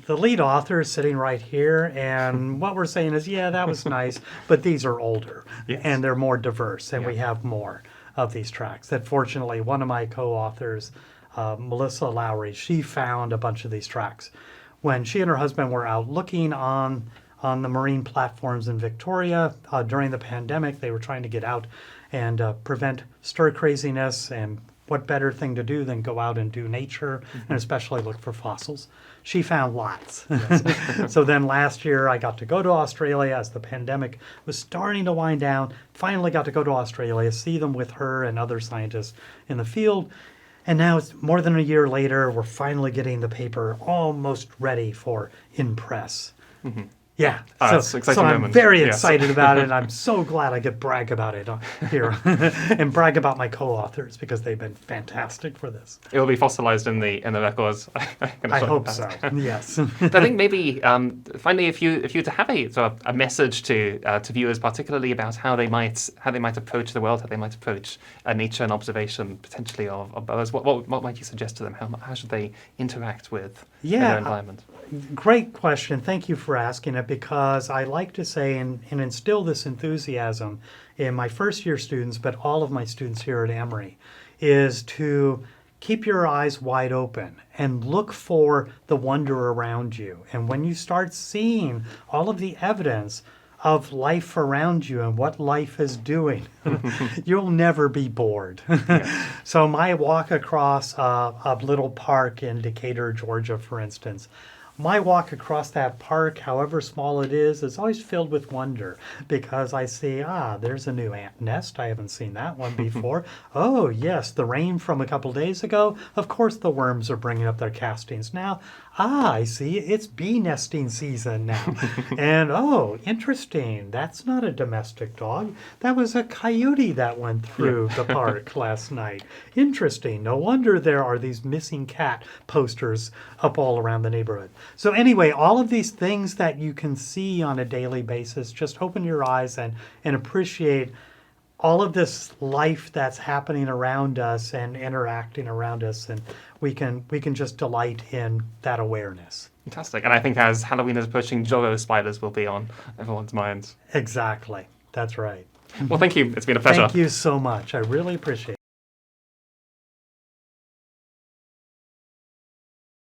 the lead author is sitting right here, and what we're saying is, yeah, that was nice, but these are older, Yes. and they're more diverse, and we Yeah. have more of these tracks. That fortunately, one of my co-authors, Melissa Lowry, she found a bunch of these tracks. When she and her husband were out looking on the marine platforms in Victoria during the pandemic, they were trying to get out and prevent stir craziness, and what better thing to do than go out and do nature and especially look for fossils. She found lots. So then last year I got to go to Australia as the pandemic was starting to wind down. Finally got to go to Australia, see them with her and other scientists in the field. And now it's more than a year later, we're finally getting the paper almost ready for in press. Yeah, It's an exciting so I'm moment. very Yes. excited about it, and I'm so glad I could brag about it here and brag about my co-authors because they've been fantastic for this. It will be fossilized in the records. I hope so. Yes. I think maybe finally, if you to have a message to viewers, particularly about how they might approach the world, how they might approach nature and observation potentially of birds, what might you suggest to them? How should they interact with their environment? Great question. Thank you for asking it, because I like to say and instill this enthusiasm in my first year students, but all of my students here at Emory, is to keep your eyes wide open and look for the wonder around you. And when you start seeing all of the evidence of life around you and what life is doing, you'll never be bored. So my walk across a little park in Decatur, Georgia, for instance, my walk across that park, however small it is always filled with wonder, because I see, there's a new ant nest. I haven't seen that one before. Oh, yes, the rain from a couple days ago. Of course, the worms are bringing up their castings now. I see, it's bee nesting season now. And, oh, interesting. That's not a domestic dog. That was a coyote that went through the park last night. Interesting. No wonder there are these missing cat posters up all around the neighborhood. So anyway, all of these things that you can see on a daily basis, just open your eyes and appreciate all of this life that's happening around us and interacting around us, and we can just delight in that awareness. Fantastic. And I think as Halloween is approaching, Joro spiders will be on everyone's minds. Exactly. That's right. Well, thank you. It's been a pleasure. Thank you so much. I really appreciate it.